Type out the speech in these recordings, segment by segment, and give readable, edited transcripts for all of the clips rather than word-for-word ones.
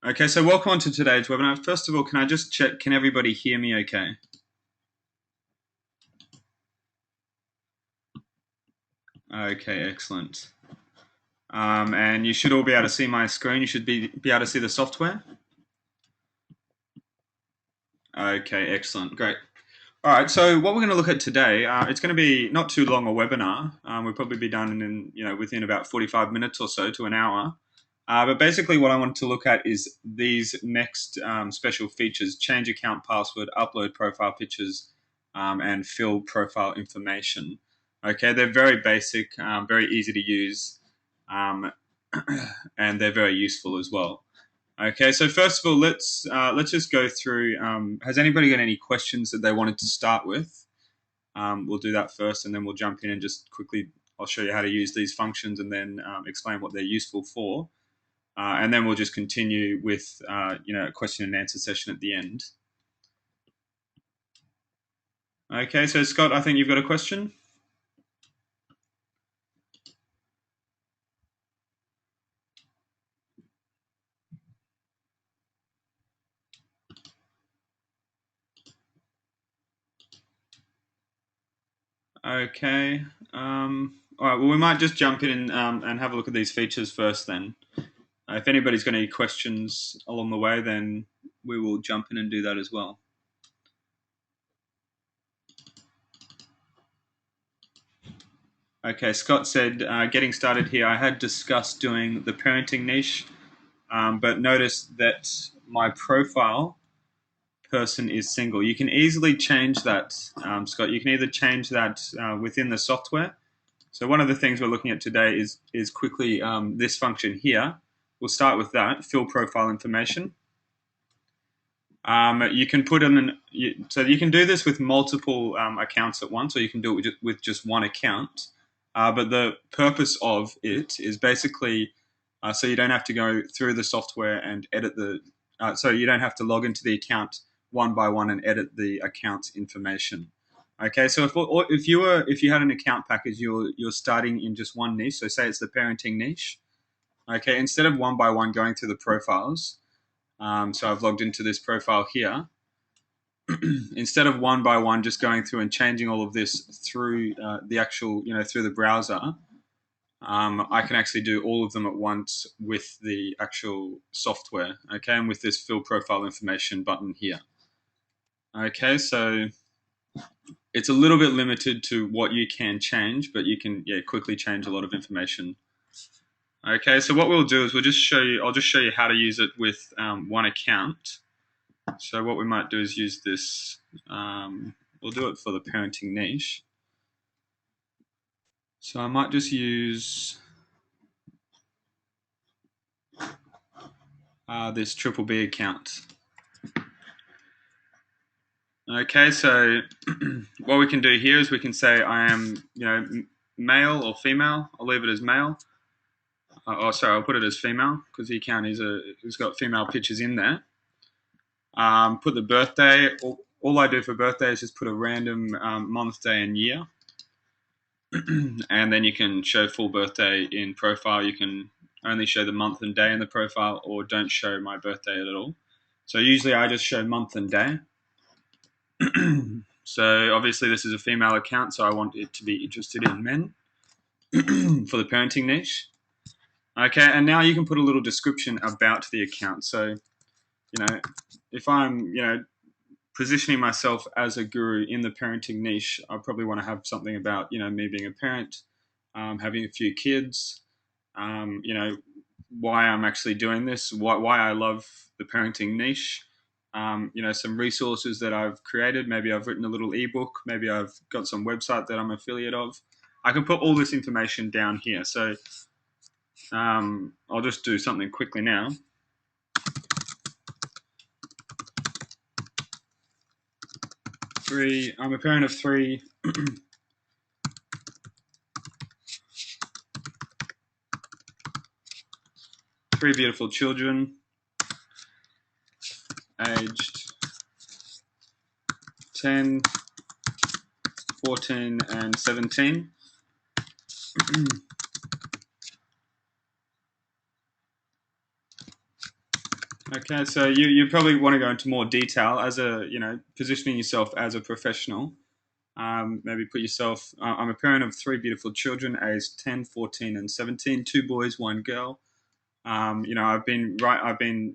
Okay, so welcome on to today's webinar. First of all, can I just check, can everybody hear me okay? Okay, excellent. And you should all be able to see my screen. You should be able to see the software. Okay, excellent, great. All right, so what we're going to look at today, it's going to be not too long a webinar. We'll probably be done within about 45 minutes or so to an hour. But basically what I want to look at is these next special features: change account password, upload profile pictures, and fill profile information. Okay, they're very basic, very easy to use, um, and they're very useful as well. Okay, so first of all, let's just go through. Has anybody got any questions that they wanted to start with? We'll do that first, and then we'll jump in and just quickly. I'll show you how to use these functions, and then explain what they're useful for, and then we'll just continue with a question and answer session at the end. Okay, so Scott, I think you've got a question. Okay. All right. Well, we might just jump in and have a look at these features first. Then, if anybody's got any questions along the way, then we will jump in and do that as well. Okay. Scott said, getting started here. I had discussed doing the parenting niche, but noticed that my profile person is single. You can easily change that, Scott. You can either change that within the software. So one of the things we're looking at today is quickly this function here. We'll start with that, fill profile information. You can put in so you can do this with multiple accounts at once, or you can do it with just one account. But the purpose of it is basically so you don't have to go through the software and edit so you don't have to log into the account one by one and edit the account's information. Okay, so if you had an account package, you're starting in just one niche. So say it's the parenting niche. Okay, instead of one by one going through the profiles, so I've logged into this profile here. Instead of one by one just going through and changing all of this through the actual, through the browser, I can actually do all of them at once with the actual software, okay, and with this fill profile information button here. Okay, so it's a little bit limited to what you can change, but you can quickly change a lot of information. Okay, so what we'll do is I'll just show you how to use it with one account. So what we might do is use this. We'll do it for the parenting niche. So I might just use this Triple B account. Okay, so what we can do here is we can say I am, male or female. I'll leave it as male. Sorry, I'll put it as female because the account has got female pictures in there. Put the birthday. All I do for birthday is just put a random month, day, and year. And then you can show full birthday in profile. You can only show the month and day in the profile, or don't show my birthday at all. So usually I just show month and day. So obviously this is a female account, so I want it to be interested in men for the parenting niche. Okay, and now you can put a little description about the account. So, if I'm, positioning myself as a guru in the parenting niche, I probably want to have something about, me being a parent, having a few kids, why I'm actually doing this, why I love the parenting niche, some resources that I've created. Maybe I've written a little ebook. Maybe I've got some website that I'm affiliate of. I can put all this information down here. So I'll just do something quickly now. I'm a parent of 3. 3 beautiful children, aged 10, 14, and 17. Okay, so you probably want to go into more detail as a, positioning yourself as a professional. Maybe put yourself. I'm a parent of three beautiful children, aged 10, 14, and 17. Two boys, one girl. I've been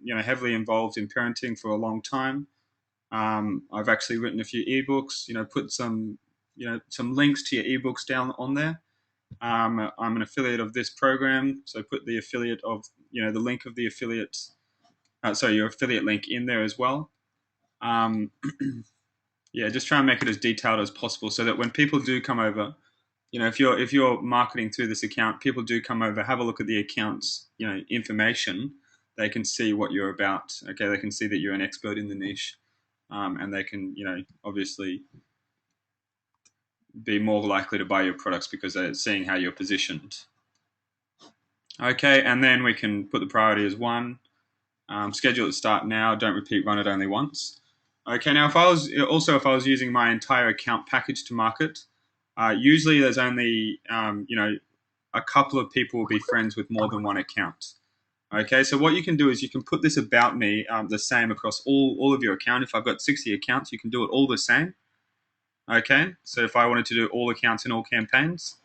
heavily involved in parenting for a long time. I've actually written a few ebooks. Put some links to your ebooks down on there. I'm an affiliate of this program, so put the affiliate of the link of the affiliate. Your affiliate link in there as well. Um, yeah, just try and make it as detailed as possible so that when people do come over, if you're marketing through this account, people do come over, have a look at the account's information. They can see what you're about. Okay, they can see that you're an expert in the niche, and they can obviously be more likely to buy your products because they're seeing how you're positioned. Okay, and then we can put the priority as one. Schedule it start now. Don't repeat. Run it only once. Okay. Now, if I was using my entire account package to market, usually there's only a couple of people will be friends with more than one account. Okay. So what you can do is you can put this about me the same across all of your account. If I've got 60 accounts, you can do it all the same. Okay. So if I wanted to do all accounts in all campaigns,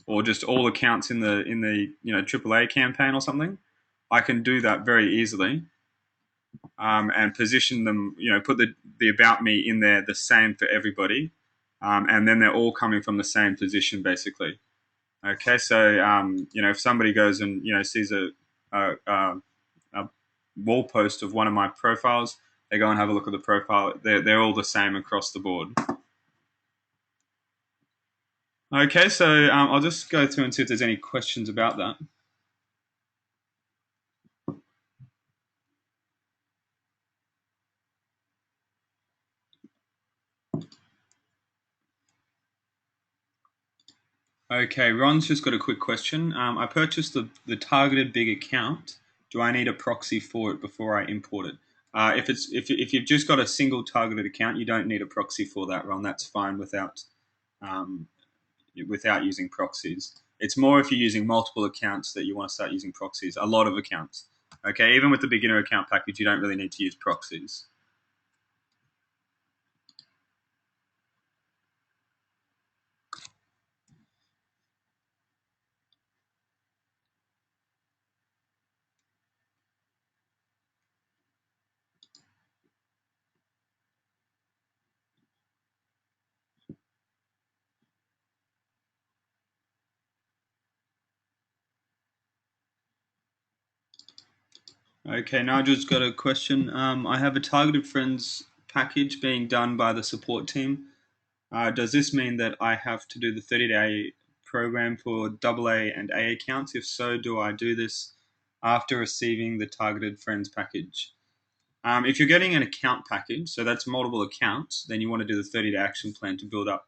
or just all accounts in the AAA campaign or something, I can do that very easily. And position them, put the about me in there the same for everybody, and then they're all coming from the same position basically. Okay, so if somebody goes and sees a wall post of one of my profiles, they go and have a look at the profile. They're all the same across the board. Okay, so I'll just go through and see if there's any questions about that. Okay, Ron's just got a quick question. I purchased the targeted big account. Do I need a proxy for it before I import it? If you've just got a single targeted account, you don't need a proxy for that, Ron. That's fine um, without using proxies. It's more if you're using multiple accounts that you want to start using proxies. A lot of accounts. Okay, even with the beginner account package, you don't really need to use proxies. Okay, Nigel's got a question. I have a targeted friends package being done by the support team. Does this mean that I have to do the 30-day program for AA and A accounts? If so, do I do this after receiving the targeted friends package? If you're getting an account package, so that's multiple accounts, then you want to do the 30-day action plan to build up,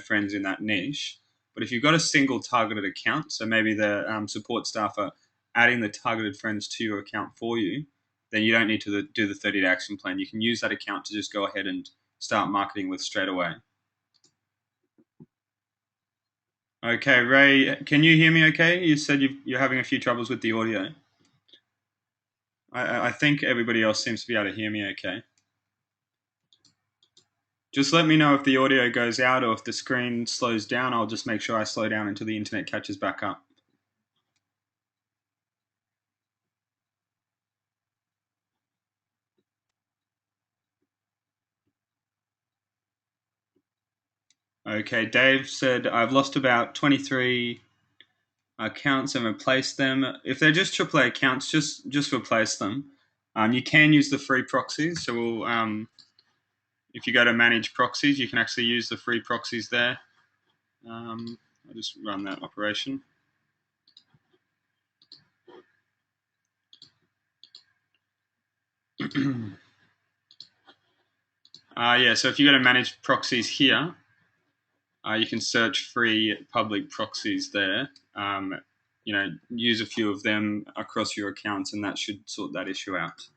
friends in that niche. But if you've got a single targeted account, so maybe the support staff are adding the targeted friends to your account for you, then you don't need to do the 30-day action plan. You can use that account to just go ahead and start marketing with straight away. Okay, Ray, can you hear me okay? You said you're having a few troubles with the audio. I think everybody else seems to be able to hear me okay. Just let me know if the audio goes out or if the screen slows down. I'll just make sure I slow down until the internet catches back up. Okay, Dave said, I've lost about 23 accounts and replaced them. If they're just AAA accounts, just replace them. You can use the free proxies. So if you go to manage proxies, you can actually use the free proxies there. I'll just run that operation. Yeah, so if you go to manage proxies here, you can search free public proxies there. Use a few of them across your accounts, and that should sort that issue out.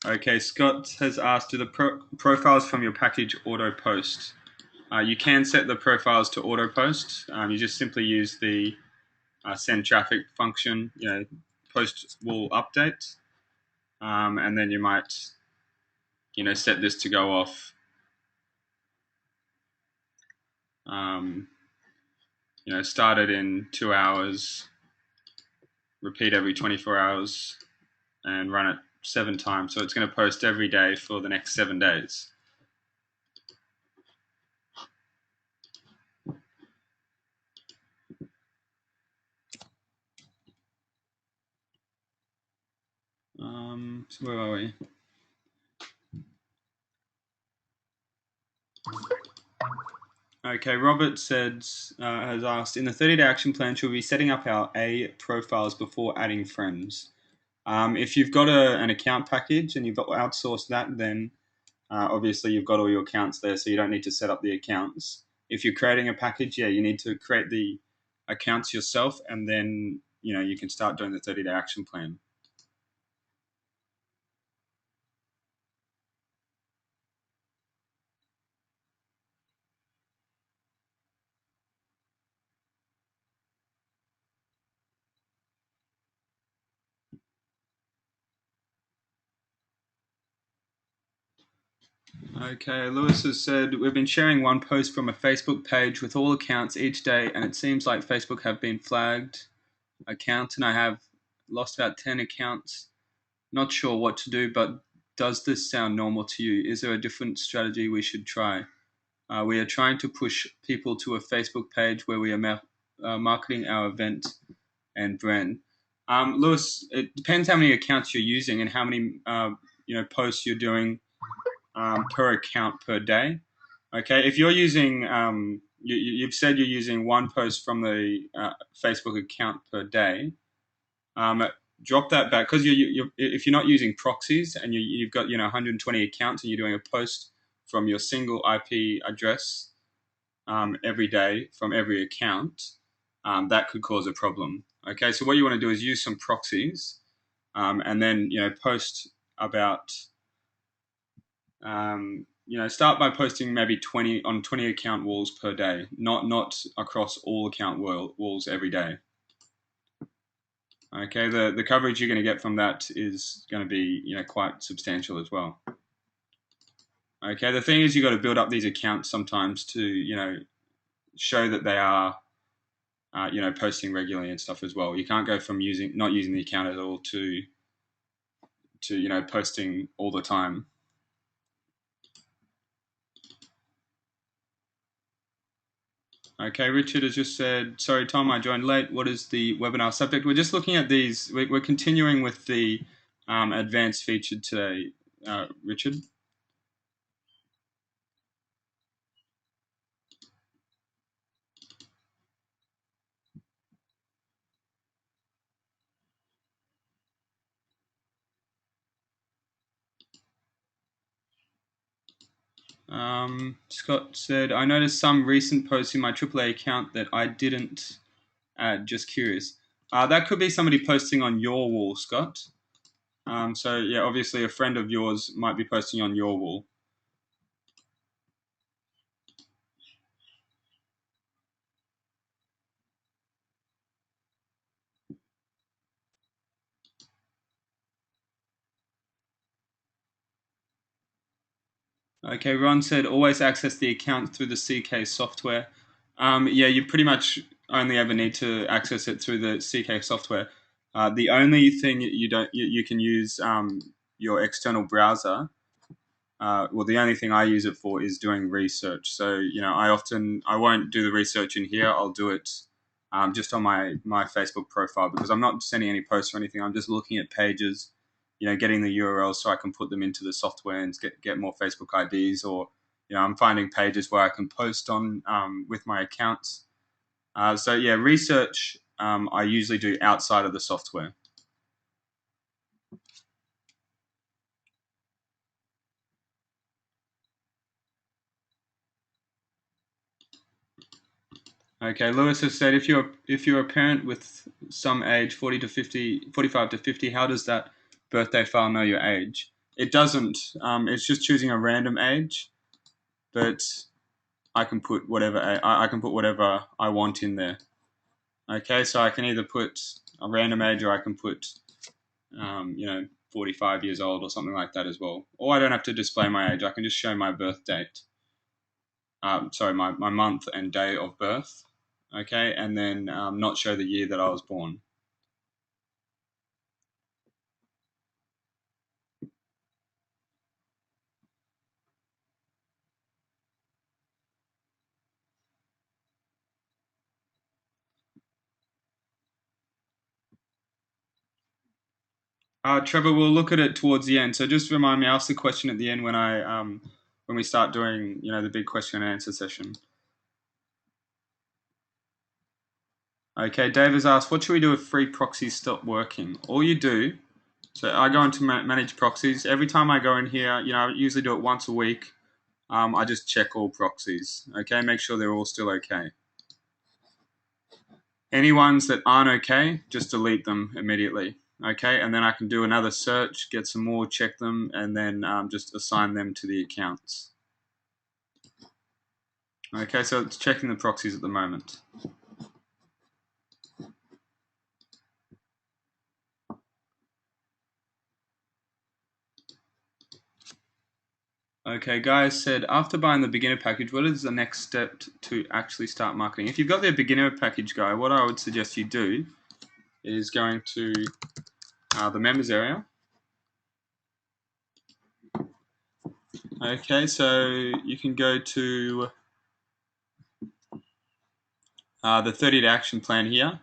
Okay, Scott has asked, do the profiles from your package auto post? You can set the profiles to auto post. You just simply use the send traffic function, post will update, and then you might, set this to go off, started in 2 hours, repeat every 24 hours, and run it 7 times. So it's going to post every day for the next 7 days. So where are we? Okay, Robert has asked, in the 30-day action plan, should we be setting up our A profiles before adding friends? If you've got an account package and you've outsourced that, then obviously you've got all your accounts there, so you don't need to set up the accounts. If you're creating a package, you need to create the accounts yourself, and then you can start doing the 30-day action plan. Okay, Lewis has said, we've been sharing one post from a Facebook page with all accounts each day, and it seems like Facebook have been flagged accounts, and I have lost about 10 accounts. Not sure what to do, but does this sound normal to you? Is there a different strategy we should try? We are trying to push people to a Facebook page where we are marketing our event and brand. Lewis, it depends how many accounts you're using and how many posts you're doing per account per day. Okay, if you're using, you've said you're using one post from the Facebook account per day. Drop that back, because if you're not using proxies and you've got 120 accounts and you're doing a post from your single IP address every day from every account, that could cause a problem. Okay, so what you want to do is use some proxies, and then post about start by posting maybe 20 on 20 account walls per day, not across all account walls every day. Okay, the coverage you're going to get from that is going to be quite substantial as well. Okay, the thing is you got to build up these accounts sometimes to show that they are posting regularly and stuff as well. You can't go from not using the account at all to posting all the time. Okay, Richard has just said, sorry, Tom, I joined late. What is the webinar subject? We're just looking at these. We're continuing with the advanced feature today, Richard. Scott said, I noticed some recent posts in my AAA account that I didn't add. Just curious. That could be somebody posting on your wall, Scott. So yeah, obviously a friend of yours might be posting on your wall. Okay, Ron said, always access the account through the CK software. Yeah, you pretty much only ever need to access it through the CK software. The only thing you can use your external browser. Well, the only thing I use it for is doing research. So I won't do the research in here. I'll do it just on my Facebook profile, because I'm not sending any posts or anything. I'm just looking at pages, getting the URLs so I can put them into the software and get more Facebook IDs, or I'm finding pages where I can post on with my accounts. So yeah, research I usually do outside of the software. Okay, Lewis has said, if you're a parent with some age, 40 to 50, 45 to 50, how does that birthday file know your age? It doesn't. It's just choosing a random age, but I can put whatever I can put whatever I want in there. Okay, so I can either put a random age or I can put 45 years old or something like that as well. Or I don't have to display my age. I can just show my birth date. Sorry, my month and day of birth. Okay, and then not show the year that I was born. Trevor, we'll look at it towards the end. So just remind me, ask the question at the end when we start doing the big question and answer session. Okay, Dave has asked, what should we do if free proxies stop working? All you do, so I go into manage proxies. Every time I go in here, I usually do it once a week. I just check all proxies. Okay, make sure they're all still okay. Any ones that aren't okay, just delete them immediately. Okay, and then I can do another search, get some more, check them, and then just assign them to the accounts. Okay, so it's checking the proxies at the moment. Okay, guys said, after buying the beginner package, what is the next step to actually start marketing? If you've got the beginner package, guy, what I would suggest you do is going to the members area. Okay, so you can go to the 30-day action plan here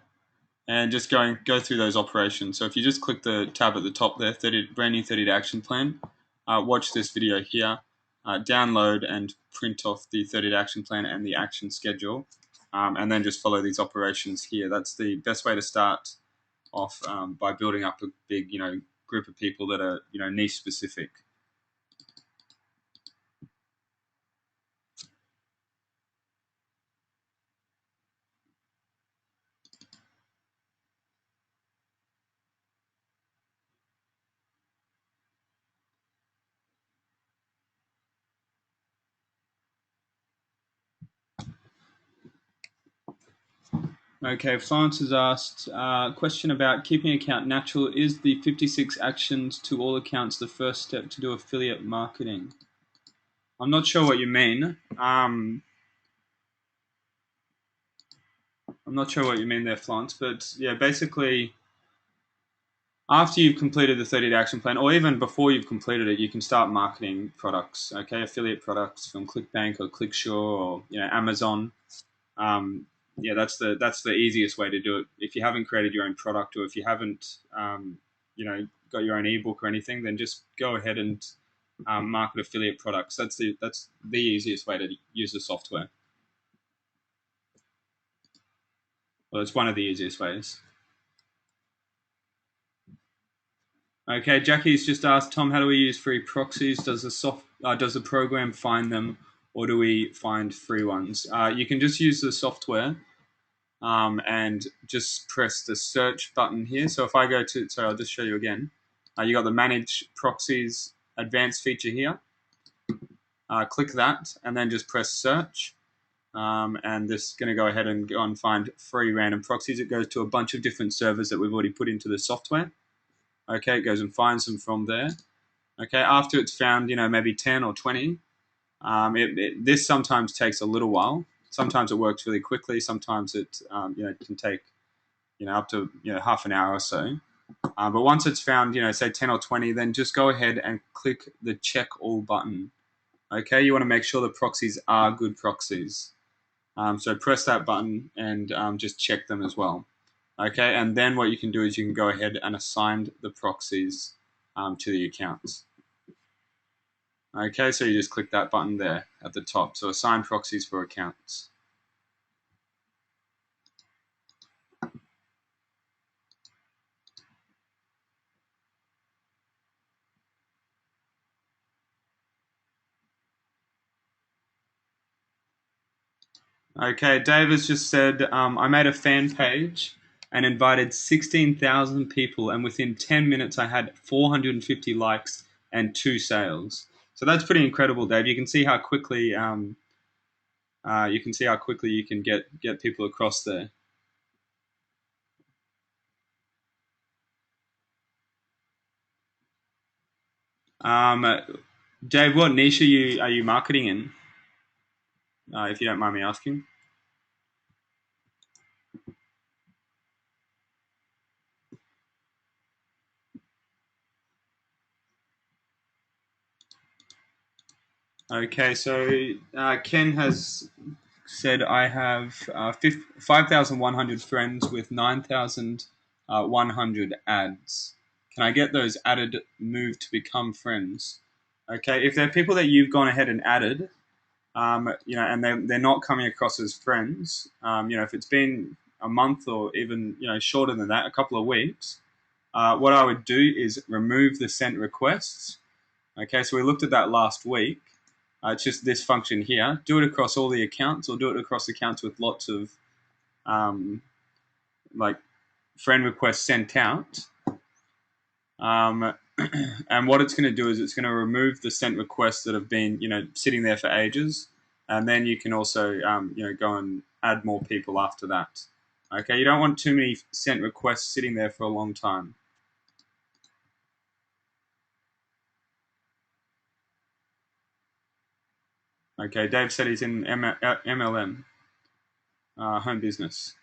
and just go through those operations. So if you just click the tab at the top there, brand new 30-day action plan, watch this video here, download and print off the 30-day action plan and the action schedule, and then just follow these operations here. That's the best way to start off by building up a big, group of people that are, niche specific. Okay, Florence has asked a question about keeping account natural. Is the 56 actions to all accounts the first step to do affiliate marketing? I'm not sure what you mean. I'm not sure what you mean there, Florence, but yeah, basically, after you've completed the 30-day action plan, or even before you've completed it, you can start marketing products. Okay, affiliate products from ClickBank or ClickSure or Amazon. Yeah, that's the easiest way to do it. If you haven't created your own product, or if you haven't, got your own ebook or anything, then just go ahead and market affiliate products. That's the easiest way to use the software. Well, it's one of the easiest ways. Okay, Jackie's just asked, Tom, how do we use free proxies? Does the program find them, or do we find free ones? You can just use the software and just press the search button here. So if I go to, so I'll just show you again. You got the Manage Proxies Advanced feature here. Click that and then just press search. And this is going to go ahead and go and find free random proxies. It goes to a bunch of different servers that we've already put into the software. Okay, it goes and finds them from there. Okay, after it's found, maybe 10 or 20, this sometimes takes a little while. Sometimes it works really quickly. Sometimes it, can take, up to, half an hour or so. But once it's found, say 10 or 20, then just go ahead and click the check all button. Okay, you want to make sure the proxies are good proxies. So press that button and just check them as well. Okay, and then what you can do is you can go ahead and assign the proxies to the accounts. Okay, so you just click that button there at the top. So assign proxies for accounts. Okay, Dave has just said, I made a fan page and invited 16,000 people, and within 10 minutes I had 450 likes and 2 sales. So that's pretty incredible, Dave. You can see how quickly You can see how quickly you can get people across there. Dave, what niche are you marketing in? If you don't mind me asking. Okay, so Ken has said I have 5,100 friends with 9,100 ads. Can I get those added, moved to become friends? Okay, if they're people that you've gone ahead and added, and they're not coming across as friends, if it's been a month or even shorter than that, a couple of weeks, what I would do is remove the sent requests. Okay, so we looked at that last week. It's just this function here. Do it across all the accounts, or do it across accounts with lots of um, like friend requests sent out. Um, and what it's going to do is it's going to remove the sent requests that have been sitting there for ages, and then you can also go and add more people after that. Okay, you don't want too many sent requests sitting there for a long time. Okay, Dave said he's in MLM, home business.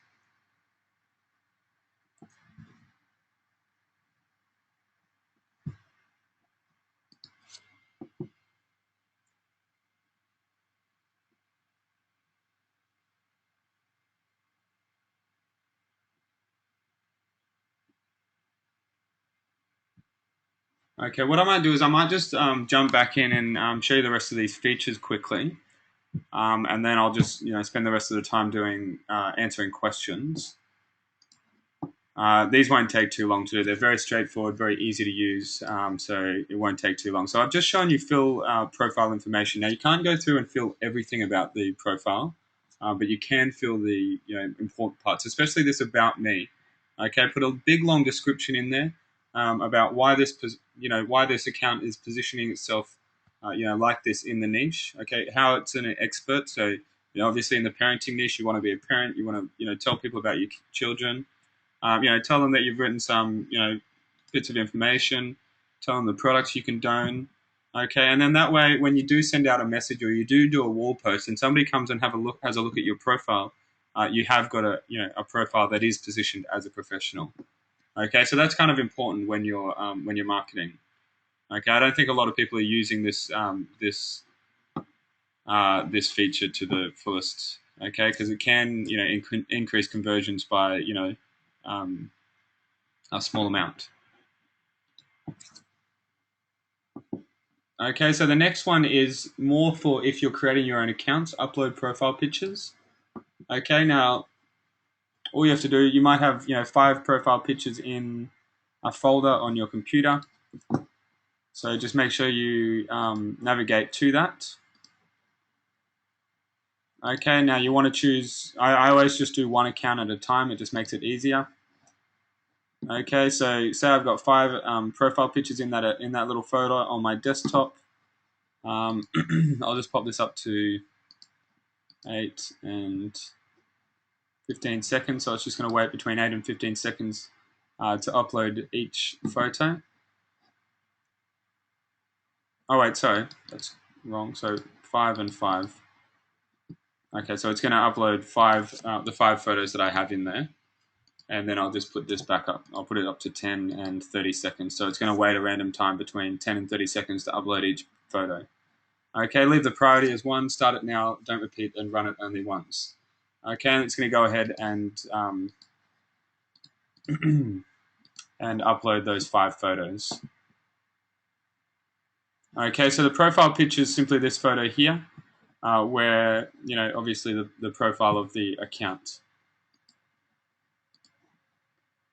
Okay, what I might do is I might just jump back in and show you the rest of these features quickly, and then I'll just spend the rest of the time doing answering questions. These won't take too long to do. They're very straightforward, very easy to use, so it won't take too long. So I've just shown you fill profile information. Now you can't go through and fill everything about the profile, but you can fill the important parts, especially this about me. Okay, put a big long description in there about why this account is positioning itself, like this in the niche. Okay, how it's an expert. So obviously in the parenting niche, you want to be a parent. You want to tell people about your children. Tell them that you've written some, bits of information. Tell them the products you condone. Okay, and then that way, when you do send out a message or you do a wall post, and somebody comes and has a look at your profile, you have got a profile that is positioned as a professional. Okay, so that's kind of important when you're marketing. Okay, I don't think a lot of people are using this feature to the fullest. Okay, because it can increase conversions by um, a small amount. Okay, so the next one is more for if you're creating your own accounts, upload profile pictures. Okay, now all you have to do, you might have 5 profile pictures in a folder on your computer. So just make sure you navigate to that. Okay, now you want to choose, I always just do one account at a time, it just makes it easier. Okay, so say I've got 5 profile pictures in that little photo on my desktop. I'll just pop this up to 8 and 15 seconds. So it's just going to wait between 8 and 15 seconds to upload each photo. Oh wait, sorry, that's wrong. So 5 and 5. Okay, so it's going to upload the 5 photos that I have in there. And then I'll just put this back up. I'll put it up to 10 and 30 seconds. So it's going to wait a random time between 10 and 30 seconds to upload each photo. Okay, leave the priority as 1, start it now, don't repeat, and run it only once. Okay, and it's going to go ahead and and upload those 5 photos. Okay, so the profile picture is simply this photo here, where, obviously the profile of the account.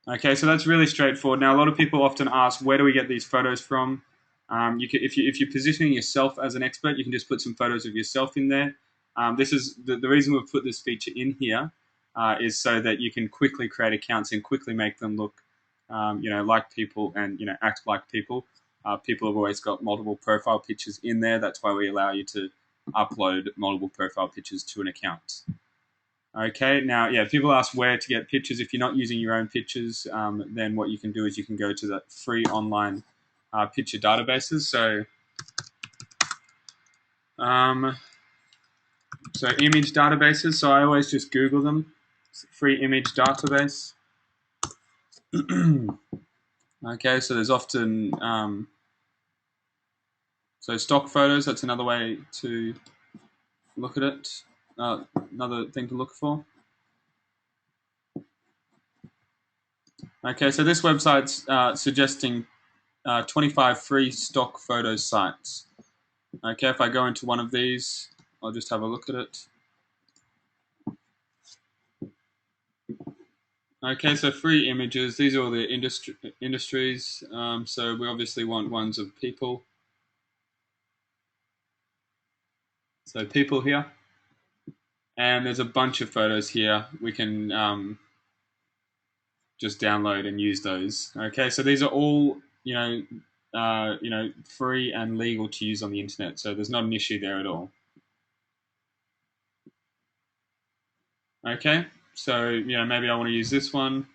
Okay, so that's really straightforward. Now, a lot of people often ask, where do we get these photos from? If you're positioning yourself as an expert, you can just put some photos of yourself in there. This is the reason we've put this feature in here is so that you can quickly create accounts and quickly make them look, like people and act like people. People have always got multiple profile pictures in there. That's why we allow you to upload multiple profile pictures to an account. Okay, now, yeah, people ask where to get pictures. If you're not using your own pictures, then what you can do is you can go to the free online picture databases. So image databases. So I always just Google them. Free image database. Okay, so there's often so stock photos. That's another way to look at it. Another thing to look for. Okay, so this website's suggesting 25 free stock photo sites. Okay, if I go into one of these, I'll just have a look at it. Okay, so free images. These are all the industries. So we obviously want ones of people. So people here. And there's a bunch of photos here. We can just download and use those. Okay, so these are all, free and legal to use on the internet. So there's not an issue there at all. Okay, so maybe I want to use this one.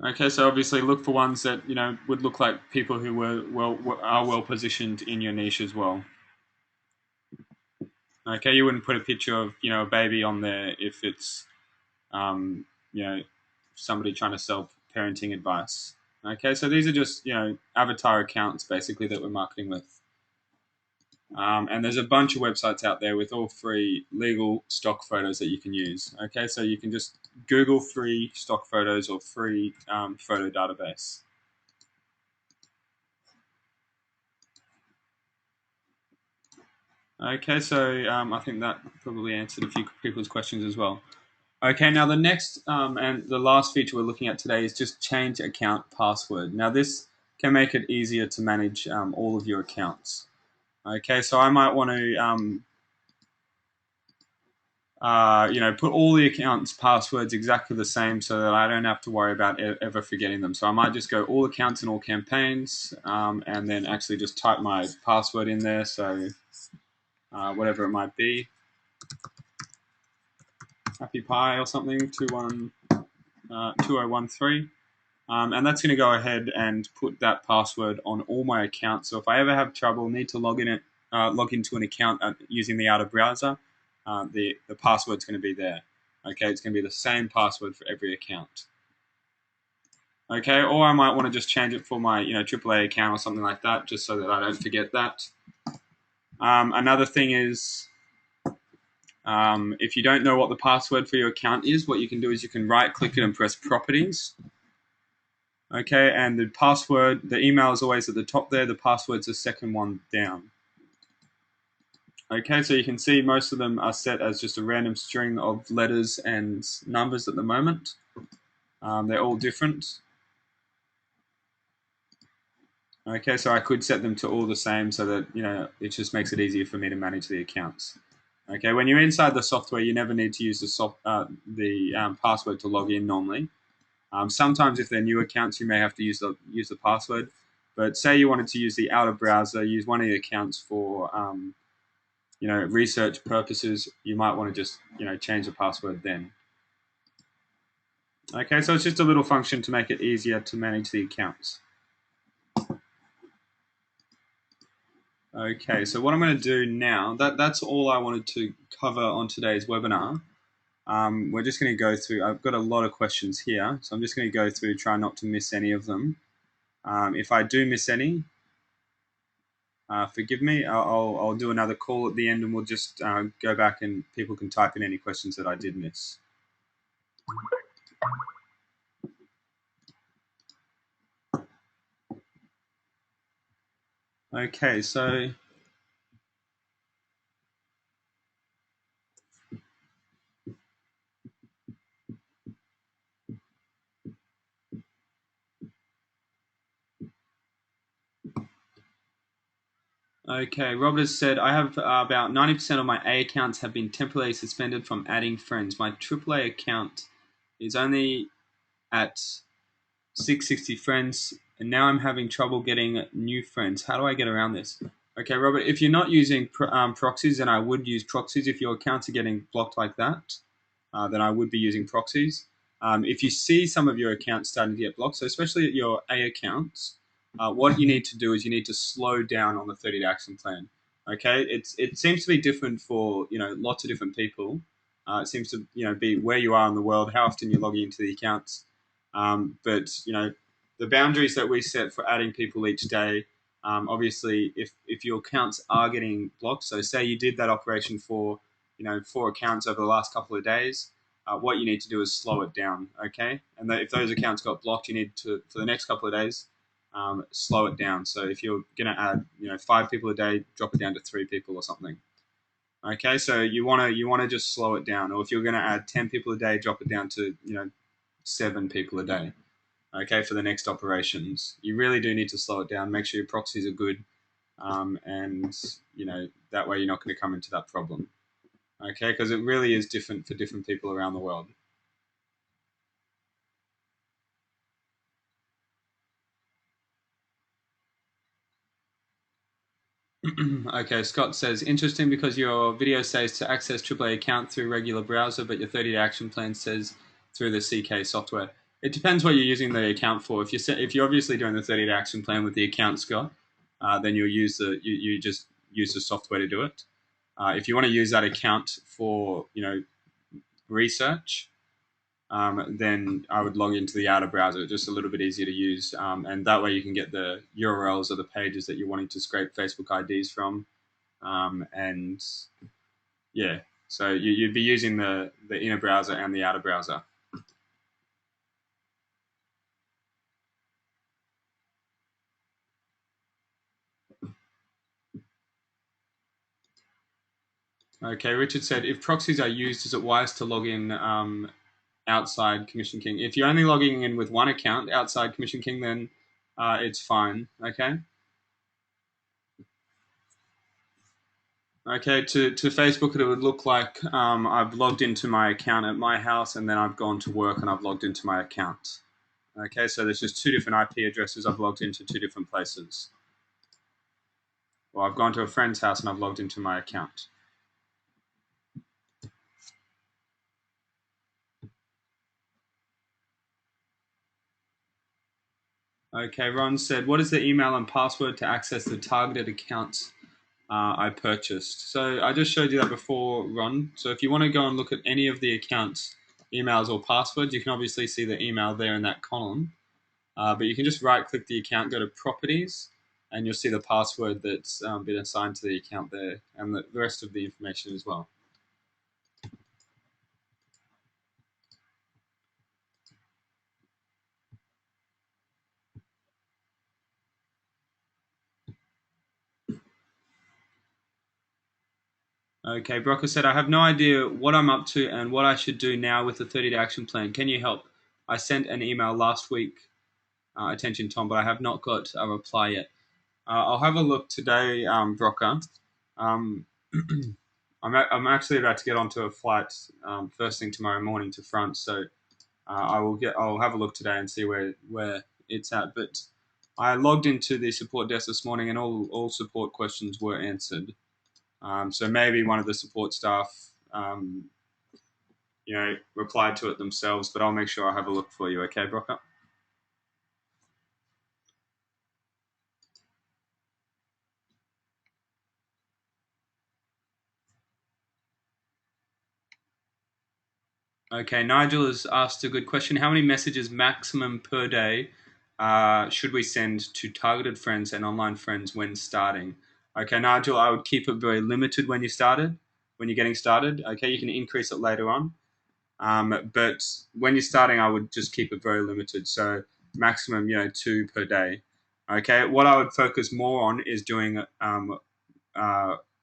Okay, so obviously look for ones that would look like people who are well positioned in your niche as well. Okay, you wouldn't put a picture of a baby on there if it's somebody trying to sell parenting advice. Okay, so these are just avatar accounts basically that we're marketing with. And there's a bunch of websites out there with all free legal stock photos that you can use. Okay, so you can just Google free stock photos or free photo database. Okay, so I think that probably answered a few people's questions as well. Okay, now the next and the last feature we're looking at today is just change account password. Now this can make it easier to manage all of your accounts. Okay, so I might want to put all the accounts' passwords exactly the same so that I don't have to worry about ever forgetting them. So I might just go all accounts and all campaigns, and then actually just type my password in there. So whatever it might be, Happy Pie or something, 2013. And that's going to go ahead and put that password on all my accounts. So if I ever have trouble, need to log into an account using the outer browser, the password's going to be there. Okay, it's going to be the same password for every account. Okay, or I might want to just change it for my AAA account or something like that, just so that I don't forget that. Another thing is, if you don't know what the password for your account is, what you can do is you can right-click it and press Properties. Okay, and the password, the email is always at the top there. The password's the second one down. Okay, so you can see most of them are set as just a random string of letters and numbers at the moment. They're all different. Okay, so I could set them to all the same so that, it just makes it easier for me to manage the accounts. Okay, when you're inside the software, you never need to use the password to log in normally. Sometimes if they're new accounts, you may have to use the password. But say you wanted to use the outer browser, use one of the accounts for research purposes, you might want to just change the password then. Okay, so it's just a little function to make it easier to manage the accounts. Okay, so what I'm going to do now, that's all I wanted to cover on today's webinar. We're just going to go through, I've got a lot of questions here, so I'm just going to go through, try not to miss any of them. If I do miss any, forgive me. I'll do another call at the end and we'll just go back and people can type in any questions that I did miss. Okay, so okay, Robert has said, I have about 90% of my A accounts have been temporarily suspended from adding friends. My AAA account is only at 660 friends, and now I'm having trouble getting new friends. How do I get around this? Okay, Robert, if you're not using proxies, then I would use proxies. If your accounts are getting blocked like that, then I would be using proxies. If you see some of your accounts starting to get blocked, so especially your A accounts, what you need to do is you need to slow down on the 30-day action plan. Okay, it seems to be different for lots of different people. It seems to be where you are in the world, how often you're logging into the accounts. But the boundaries that we set for adding people each day. Obviously, if your accounts are getting blocked, so say you did that operation for 4 accounts over the last couple of days, what you need to do is slow it down, okay? And if those accounts got blocked, you need to, for the next couple of days, slow it down. So if you're going to add 5 people a day, drop it down to 3 people or something. Okay, so you want to just slow it down. Or if you're going to add 10 people a day, drop it down to 7 people a day. Okay, for the next operations, you really do need to slow it down. Make sure your proxies are good, and that way you're not going to come into that problem. Okay, because it really is different for different people around the world. Okay, Scott says, interesting because your video says to access AAA account through regular browser, but your 30-day action plan says through the CK software. It depends what you're using the account for. If you're obviously doing the 30-day action plan with the account, Scott, then you'll use you just use the software to do it. If you want to use that account for research, then I would log into the outer browser. Just a little bit easier to use, and that way you can get the URLs of the pages that you're wanting to scrape Facebook IDs from, and yeah, so you'd be using the inner browser and the outer browser. Okay, Richard said, if proxies are used, is it wise to log in outside Commission King? If you're only logging in with one account outside Commission King, then it's fine. Okay. Okay, to Facebook, it would look like I've logged into my account at my house, and then I've gone to work and I've logged into my account. Okay, so there's just 2 different IP addresses. I've logged into 2 different places. Well, I've gone to a friend's house and I've logged into my account. Okay, Ron said, what is the email and password to access the targeted accounts I purchased? So I just showed you that before, Ron. So if you want to go and look at any of the accounts, emails or passwords, you can obviously see the email there in that column. But you can just right-click the account, go to Properties, and you'll see the password that's been assigned to the account there, and the rest of the information as well. Okay, Brocker said, I have no idea what I'm up to and what I should do now with the 30-day action plan. Can you help? I sent an email last week, attention Tom, but I have not got a reply yet. I'll have a look today, Brocker. Um, I'm actually about to get onto a flight first thing tomorrow morning to France, so I'll have a look today and see where it's at. But I logged into the support desk this morning, and all support questions were answered. So maybe one of the support staff, replied to it themselves. But I'll make sure I have a look for you. Okay, Brocker? Okay, Nigel has asked a good question. How many messages maximum per day should we send to targeted friends and online friends when starting? Okay, Nigel, I would keep it very limited when you're getting started. Okay, you can increase it later on. But when you're starting, I would just keep it very limited. So maximum, 2 per day. Okay, what I would focus more on is doing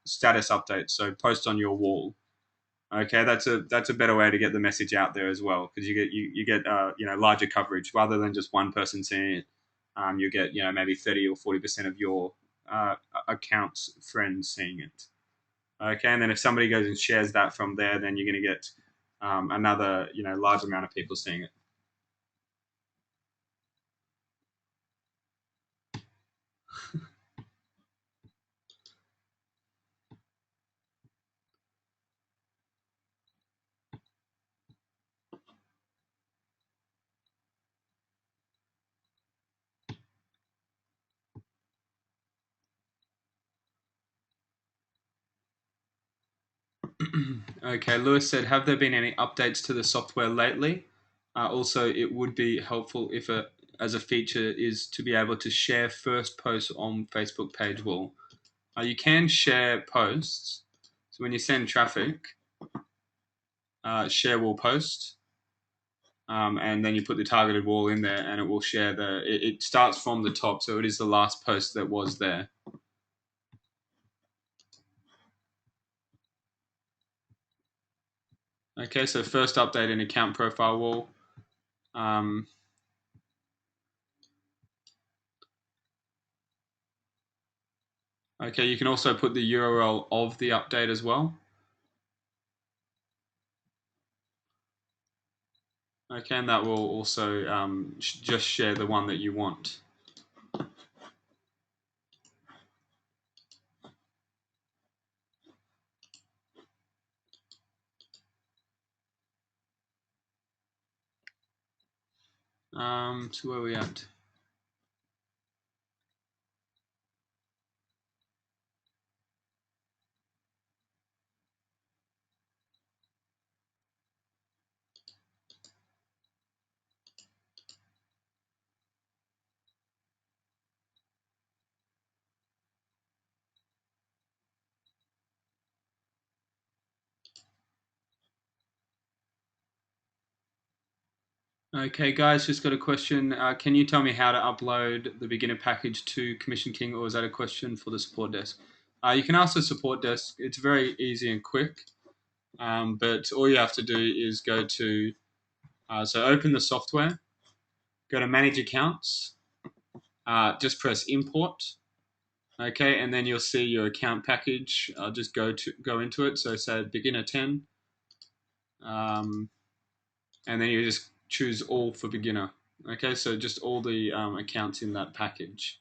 status updates. So post on your wall. Okay, that's a better way to get the message out there as well, because you get larger coverage rather than just one person seeing it. You get maybe 30 or 40% of your accounts friends seeing it. Okay, and then if somebody goes and shares that from there, then you're going to get another large amount of people seeing it. Okay, Lewis said, have there been any updates to the software lately? Also, it would be helpful if as a feature is to be able to share first posts on Facebook page wall. You can share posts. So when you send traffic, share wall post, and then you put the targeted wall in there, and it will share it starts from the top, so it is the last post that was there. Okay, so first update in account profile wall. Okay, you can also put the URL of the update as well. Okay, and that will also just share the one that you want. So where are we at? Okay, guys, just got a question. Can you tell me how to upload the beginner package to Commission King, or is that a question for the support desk? You can ask the support desk. It's very easy and quick, but all you have to do is go to, so open the software, go to Manage Accounts, just press Import, okay, and then you'll see your account package. I'll just go into it. So say Beginner 10, and then you just choose all for beginner. Okay, so just all the accounts in that package.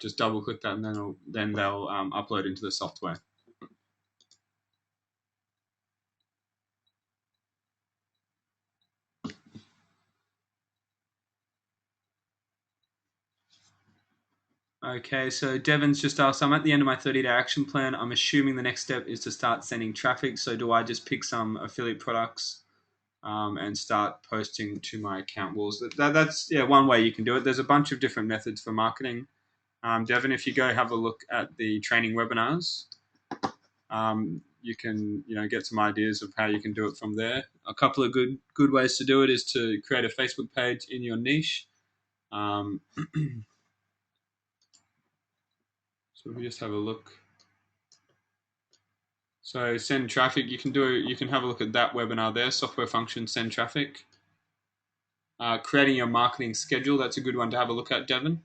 Just double click that, and then they'll upload into the software. Okay, so Devin's just asked, I'm at the end of my 30-day action plan. I'm assuming the next step is to start sending traffic. So do I just pick some affiliate products and start posting to my account walls? That's one way you can do it. There's a bunch of different methods for marketing. Devin, if you go have a look at the training webinars, you can get some ideas of how you can do it from there. A couple of good ways to do it is to create a Facebook page in your niche. So we just have a look. So send traffic. You can have a look at that webinar there. Software function send traffic. Creating your marketing schedule. That's a good one to have a look at, Devin.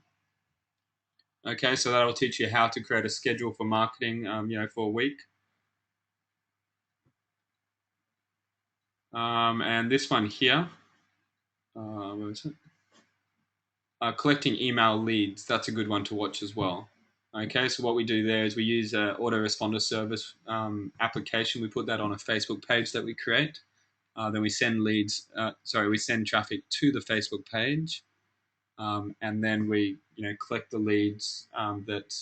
Okay, so that'll teach you how to create a schedule for marketing. For a week. And this one here. Where is it? Collecting email leads. That's a good one to watch as well. Okay, so what we do there is we use an autoresponder service application. We put that on a Facebook page that we create. Then we send we send traffic to the Facebook page, and then we collect the leads that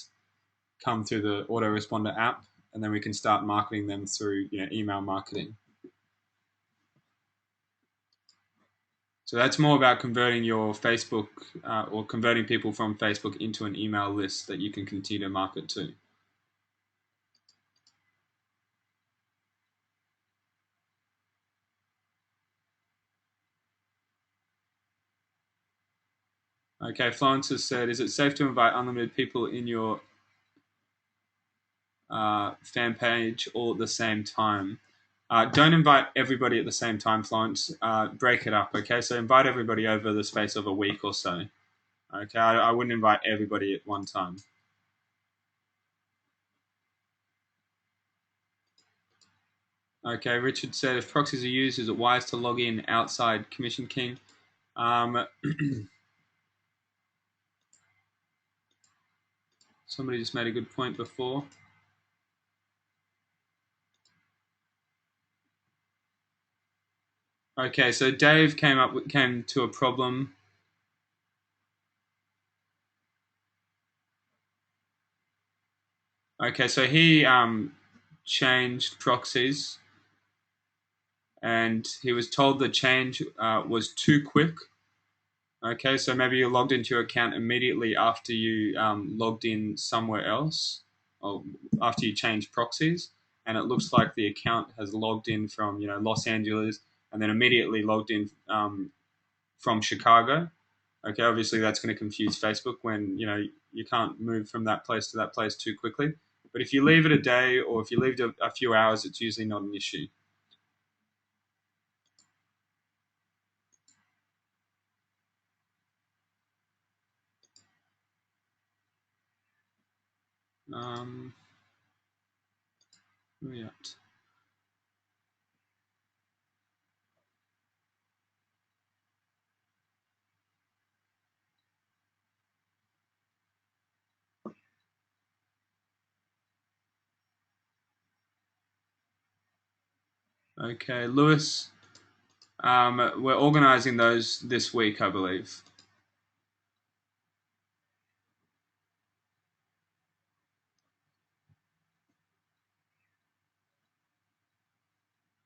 come through the autoresponder app, and then we can start marketing them through email marketing. So that's more about converting your Facebook or converting people from Facebook into an email list that you can continue to market to. Okay, Florence has said, is it safe to invite unlimited people in your fan page all at the same time? Don't invite everybody at the same time, Florence. Break it up, okay? So invite everybody over the space of a week or so. Okay, I wouldn't invite everybody at one time. Okay, Richard said, if proxies are used, is it wise to log in outside Commission King? Somebody just made a good point before. Okay, so Dave came to a problem. Okay, so he changed proxies, and he was told the change was too quick. Okay, so maybe you logged into your account immediately after you logged in somewhere else, or after you changed proxies, and it looks like the account has logged in from Los Angeles, and then immediately logged in from Chicago. Okay, obviously that's going to confuse Facebook when you can't move from that place to that place too quickly. But if you leave it a day or if you leave it a few hours, it's usually not an issue. Where are we at? Okay, Lewis, we're organising those this week, I believe.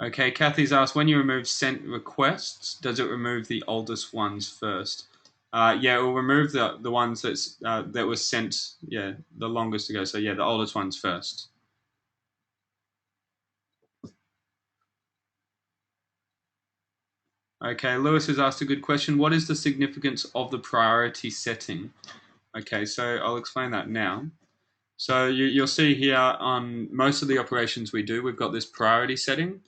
Okay, Kathy's asked, when you remove sent requests, does it remove the oldest ones first? Yeah, it will remove the ones that was sent, the longest ago. So yeah, the oldest ones first. Okay, Lewis has asked a good question. What is the significance of the priority setting? Okay, so I'll explain that now. So you'll see here on most of the operations we do, we've got this priority setting.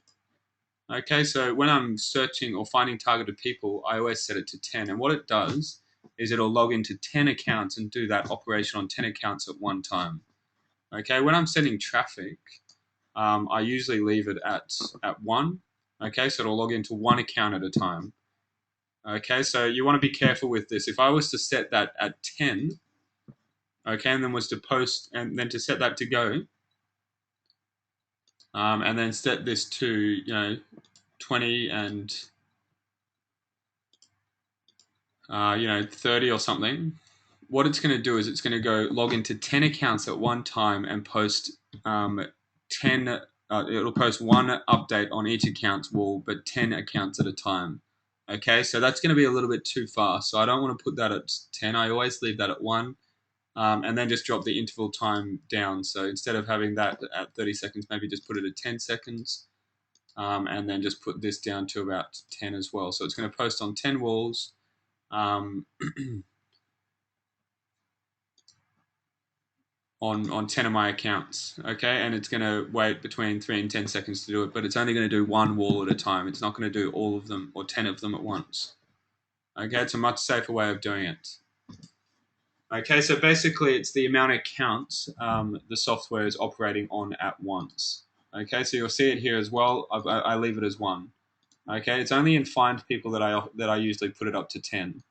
Okay, so when I'm searching or finding targeted people, I always set it to 10. And what it does is it'll log into 10 accounts and do that operation on 10 accounts at one time. Okay, when I'm sending traffic, I usually leave it at 1. Okay, so it'll log into one account at a time. Okay, so you want to be careful with this. If I was to set that at 10, okay, and then was to post and then to set that to go, and then set this to 20 and 30 or something, what it's going to do is it's going to go log into 10 accounts at one time and post 10, it'll post one update on each account's wall, but 10 accounts at a time. Okay, so that's going to be a little bit too fast. So I don't want to put that at 10. I always leave that at 1, and then just drop the interval time down. So instead of having that at 30 seconds, maybe just put it at 10 seconds, and then just put this down to about 10 as well. So it's going to post on 10 walls. On 10 of my accounts, okay, and it's going to wait between 3 and 10 seconds to do it, but it's only going to do one wall at a time. It's not going to do all of them or 10 of them at once. Okay, it's a much safer way of doing it. Okay, so basically it's the amount of accounts the software is operating on at once. Okay, so you'll see it here as well. I leave it as 1. Okay, it's only in find people that I usually put it up to 10.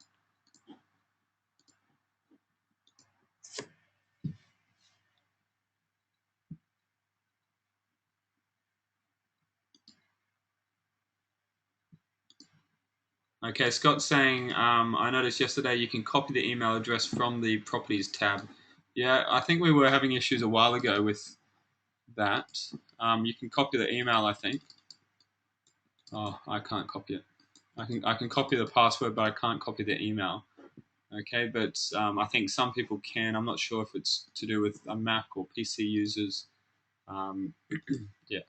Okay, Scott's saying, I noticed yesterday you can copy the email address from the properties tab. Yeah, I think we were having issues a while ago with that. You can copy the email, I think. Oh, I can't copy it. I can copy the password, but I can't copy the email. Okay, but I think some people can. I'm not sure if it's to do with a Mac or PC users. Yeah.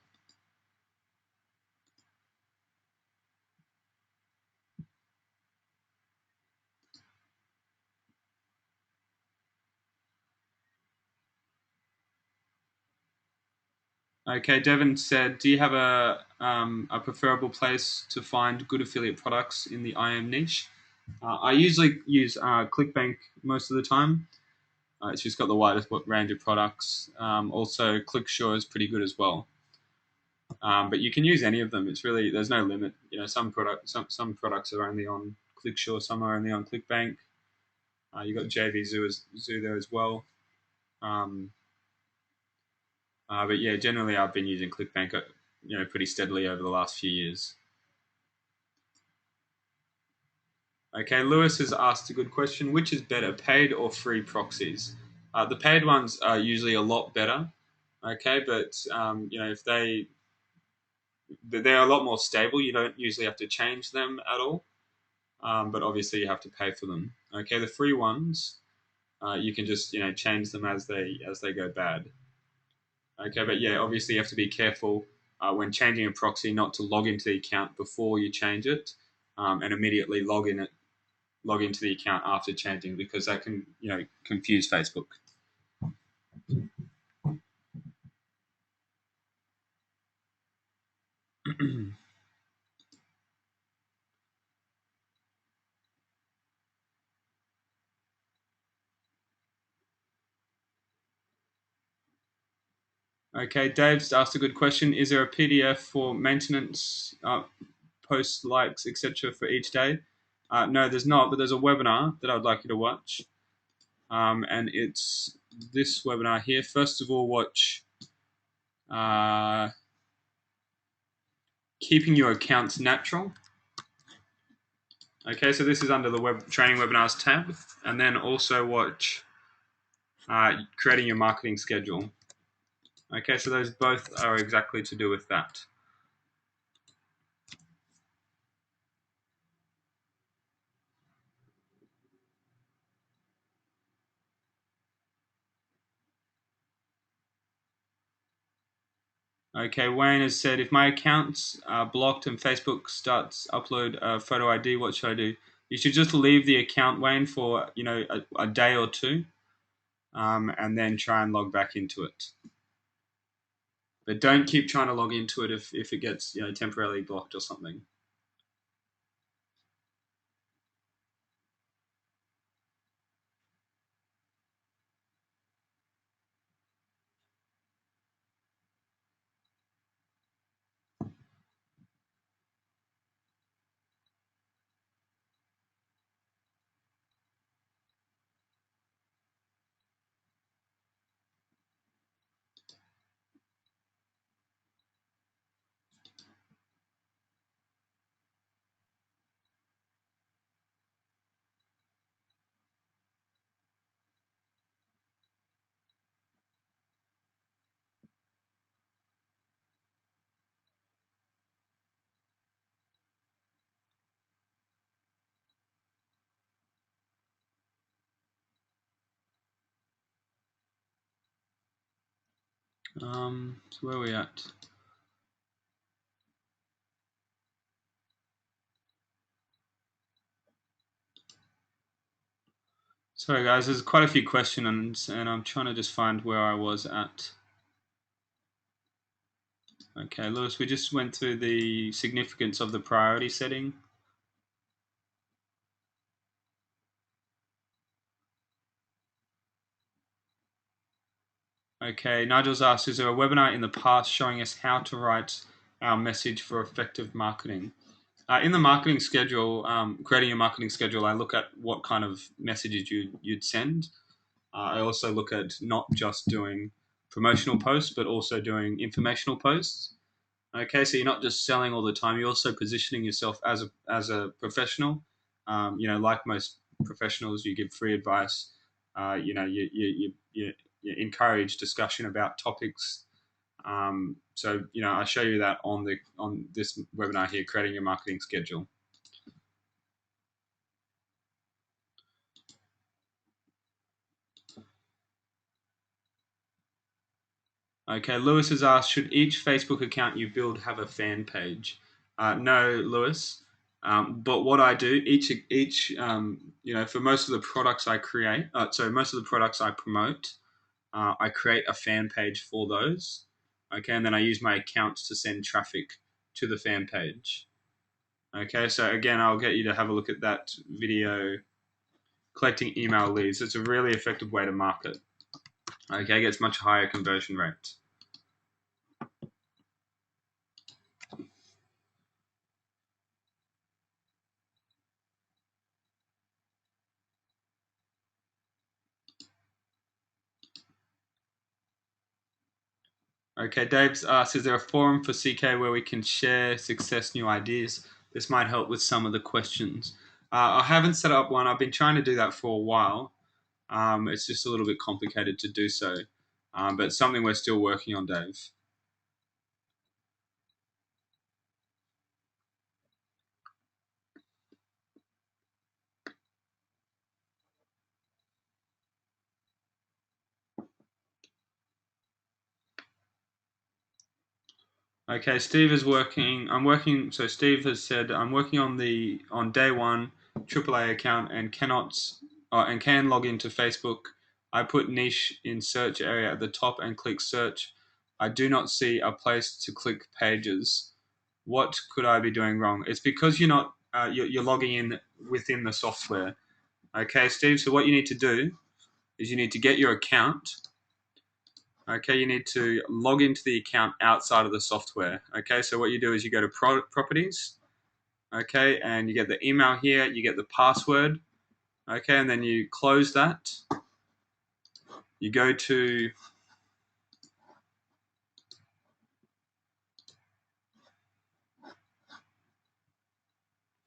Okay, Devin said, do you have a preferable place to find good affiliate products in the IM niche? I usually use ClickBank most of the time. It's just got the widest range of products. Also, ClickSure is pretty good as well. But you can use any of them. It's really, there's no limit. Some products are only on ClickSure, some are only on ClickBank. You got JV Zoo there as well. But yeah, generally I've been using ClickBank, pretty steadily over the last few years. Okay, Lewis has asked a good question. Which is better, paid or free proxies? The paid ones are usually a lot better. Okay, but if they're a lot more stable, you don't usually have to change them at all. But obviously you have to pay for them. Okay, the free ones, you can just change them as they go bad. Okay, but yeah, obviously you have to be careful when changing a proxy not to log into the account before you change it, and immediately log into the account after changing, because that can confuse Facebook. Okay, Dave's asked a good question. Is there a PDF for maintenance, post likes, etc. for each day? No, there's not, but there's a webinar that I'd like you to watch. And it's this webinar here. First of all, watch Keeping Your Accounts Natural. Okay, so this is under the web training webinars tab. And then also watch Creating Your Marketing Schedule. Okay, so those both are exactly to do with that. Okay, Wayne has said, if my accounts are blocked and Facebook starts upload a photo ID, what should I do? You should just leave the account, Wayne, for a day or two, and then try and log back into it. But don't keep trying to log into it if it gets temporarily blocked or something. So where are we at? Sorry guys, there's quite a few questions and I'm trying to just find where I was at. Okay, Lewis, we just went through the significance of the priority setting. Okay, Nigel's asked, is there a webinar in the past showing us how to write our message for effective marketing? In the marketing schedule, creating a marketing schedule, I look at what kind of messages you'd send. I also look at not just doing promotional posts, but also doing informational posts. Okay, so you're not just selling all the time; you're also positioning yourself as a professional. Like most professionals, you give free advice. You encourage discussion about topics. I show you that on this webinar here, creating your marketing schedule. Okay, Lewis has asked, should each Facebook account you build have a fan page? No, Lewis. But what I do, for most of the products I create, most of the products I promote, I create a fan page for those. Okay, and then I use my accounts to send traffic to the fan page. Okay, so again, I'll get you to have a look at that video, collecting email leads. It's a really effective way to market. Okay, it gets much higher conversion rate. Okay, Dave's asked, is there a forum for CK where we can share success, new ideas? This might help with some of the questions. I haven't set up one. I've been trying to do that for a while. It's just a little bit complicated to do so. but something we're still working on, Dave. Okay, Steve is working. I'm working. So Steve has said I'm working on day one AAA account and can log into Facebook. I put niche in search area at the top and click search. I do not see a place to click pages. What could I be doing wrong? It's because you're not you're logging in within the software. Okay, Steve. So what you need to do is you need to get your account. Okay, you need to log into the account outside of the software. Okay, so what you do is you go to properties, okay, and you get the email here, you get the password, okay, and then you close that. You go to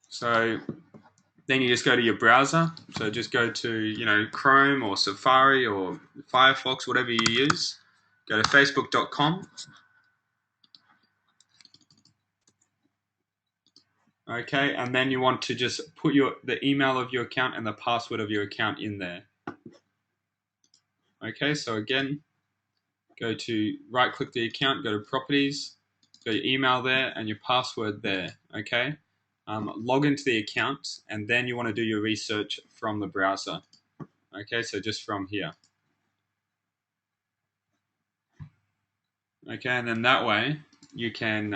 so then you just go to your browser. So just go to Chrome or Safari or Firefox, whatever you use. Go to facebook.com. Okay, and then you want to just put the email of your account and the password of your account in there. Okay, so again, go to right click the account, go to properties, go your email there and your password there. Okay, log into the account and then you want to do your research from the browser. Okay, so just from here. Okay, and then that way you can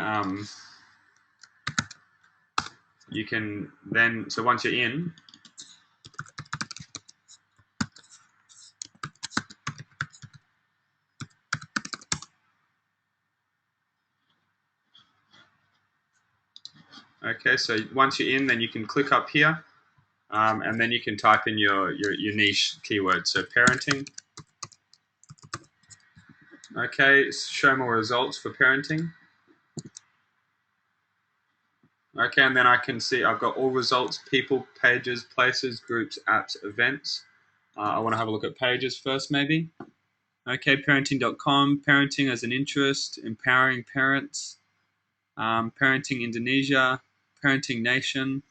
then, so once you're in, okay, so once you're in, then you can click up here, and then you can type in your niche keyword. So parenting. Okay, show more results for parenting. Okay, and then I can see I've got all results, people, pages, places, groups, apps, events. I want to have a look at pages first, maybe. Okay, parenting.com, parenting as an interest, empowering parents, parenting Indonesia, parenting nation.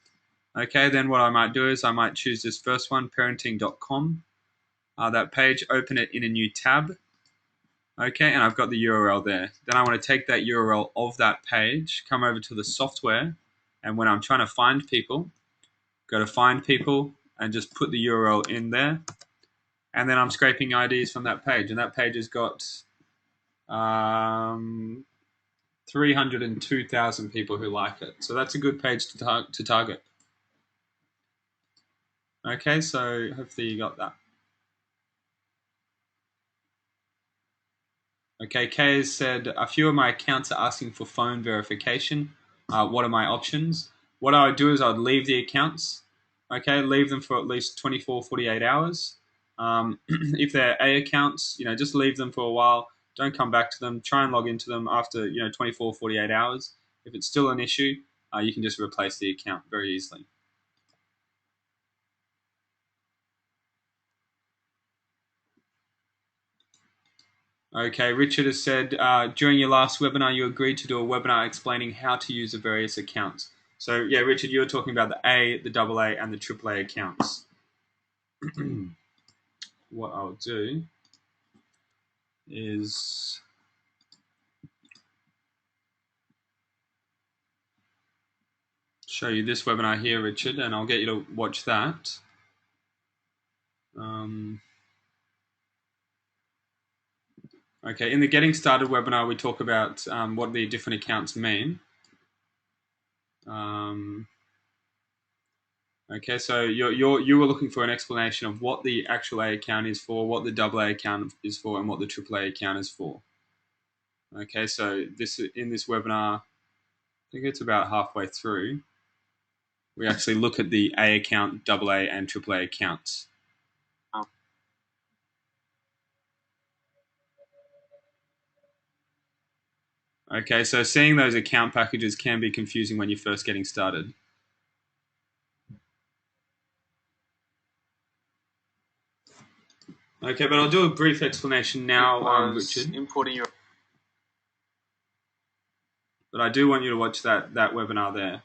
Okay, then what I might do is I might choose this first one, parenting.com. That page, open it in a new tab. Okay, and I've got the URL there. Then I want to take that URL of that page, come over to the software, and when I'm trying to find people, go to find people and just put the URL in there. And then I'm scraping IDs from that page. And that page has got 302,000 people who like it. So that's a good page to target. Okay, so hopefully you got that. Okay, Kay has said, a few of my accounts are asking for phone verification. What are my options? What I would do is I'd leave the accounts. Okay, leave them for at least 24, 48 hours. If they're A accounts, just leave them for a while. Don't come back to them. Try and log into them after 24, 48 hours. If it's still an issue, you can just replace the account very easily. Okay, Richard has said, during your last webinar, you agreed to do a webinar explaining how to use the various accounts. So, yeah, Richard, you were talking about the A, the AA, and the AAA accounts. What I'll do is show you this webinar here, Richard, and I'll get you to watch that. Okay, in the Getting Started webinar, we talk about what the different accounts mean. Okay, so you were looking for an explanation of what the actual A account is for, what the AA account is for, and what the AAA account is for. Okay, so in this webinar, I think it's about halfway through, we actually look at the A account, AA, and AAA accounts. Okay, so seeing those account packages can be confusing when you're first getting started. Okay, but I'll do a brief explanation now, Richard. Importing your. But I do want you to watch that webinar there.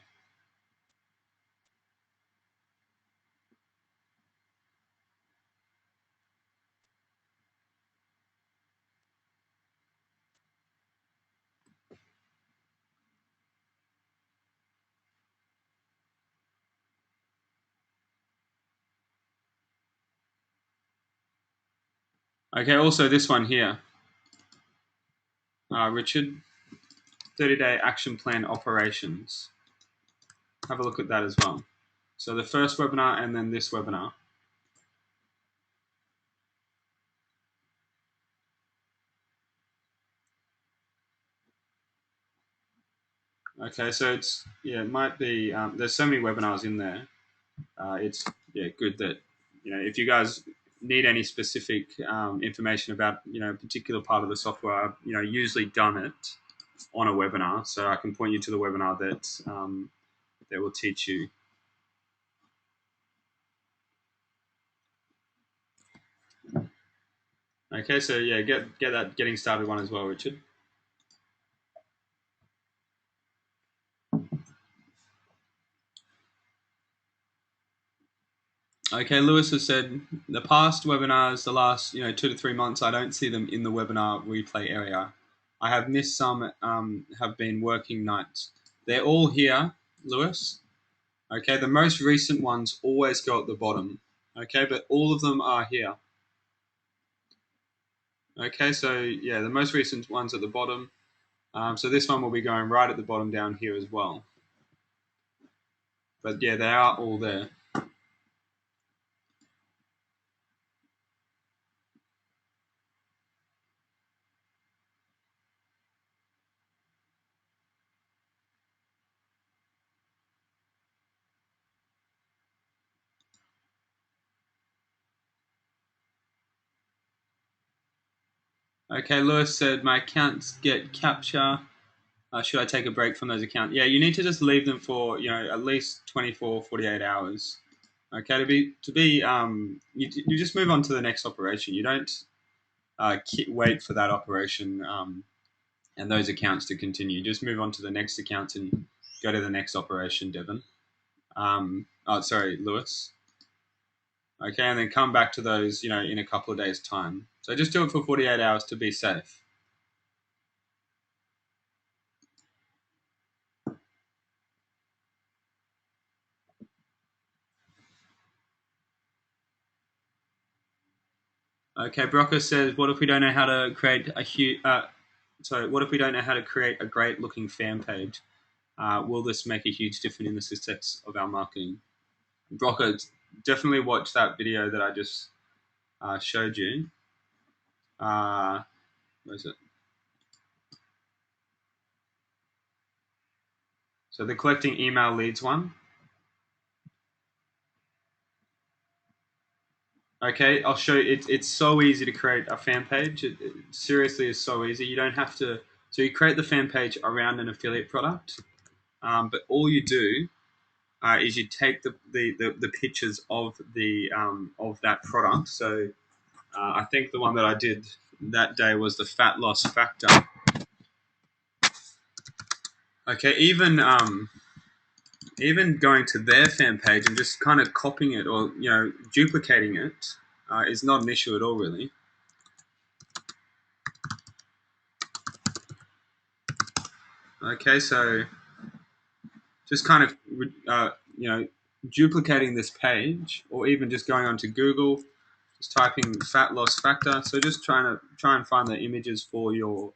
Okay, also this one here, Richard, 30-day action plan operations. Have a look at that as well. So the first webinar and then this webinar. Okay, so it might be, there's so many webinars in there. It's good that, if you guys need any specific information about, a particular part of the software, I've, usually done it on a webinar. So I can point you to the webinar that will teach you. Okay, so yeah, get that getting started one as well, Richard. Okay, Lewis has said the past webinars, the last 2 to 3 months, I don't see them in the webinar replay area. I have missed some. Have been working nights. They're all here, Lewis. Okay, the most recent ones always go at the bottom. Okay, but all of them are here. Okay, so yeah, the most recent ones at the bottom. So this one will be going right at the bottom down here as well. But yeah, they are all there. Okay, Lewis said my accounts get capture. Should I take a break from those accounts? Yeah, you need to just leave them for at least 24, 48 hours. Okay, you just move on to the next operation. You don't wait for that operation and those accounts to continue. Just move on to the next account and go to the next operation, Devon. Sorry, Lewis. Okay, and then come back to those, in a couple of days' time. So just do it for 48 hours to be safe. Okay, Brocker says, "What if we don't know how to create a huge? What if we don't know how to create a great-looking fan page? Will this make a huge difference in the success of our marketing?" Brocker, definitely watch that video that I just showed you. Where is it? So the collecting email leads one. Okay, I'll show you. It's so easy to create a fan page. It seriously is so easy. You don't have to. So you create the fan page around an affiliate product, but all you do is you take the pictures of that product. So I think the one that I did that day was the fat loss factor. Okay, even going to their fan page and just kind of copying it or duplicating it is not an issue at all, really. Okay, so just kind of duplicating this page, or even just going onto Google, just typing fat loss factor. So just try and find the images for your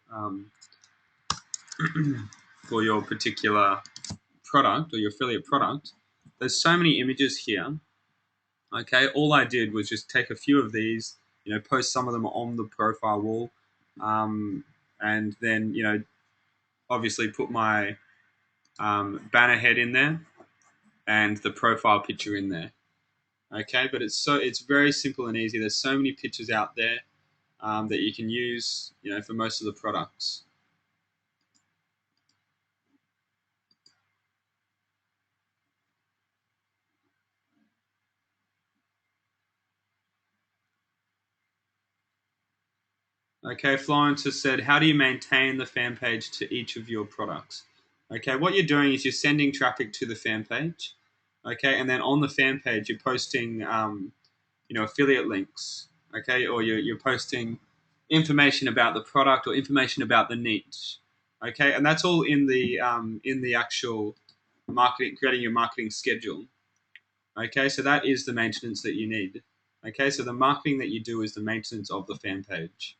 for your particular product or your affiliate product. There's so many images here. Okay, all I did was just take a few of these, post some of them on the profile wall, and then obviously put my banner head in there and the profile picture in there. Okay, but it's very simple and easy. There's so many pictures out there that you can use, for most of the products. Okay, Florence has said, how do you maintain the fan page to each of your products? Okay, what you're doing is you're sending traffic to the fan page. Okay, and then on the fan page, you're posting, affiliate links. Okay, or you're posting information about the product or information about the niche. Okay, and that's all in the actual marketing, creating your marketing schedule. Okay, so that is the maintenance that you need. Okay, so the marketing that you do is the maintenance of the fan page.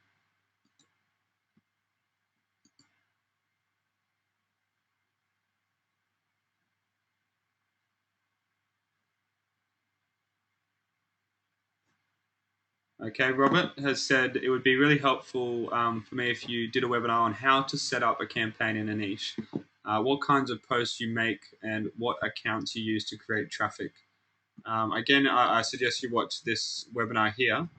Okay, Robert has said it would be really helpful for me if you did a webinar on how to set up a campaign in a niche, what kinds of posts you make, and what accounts you use to create traffic. Again, I suggest you watch this webinar here.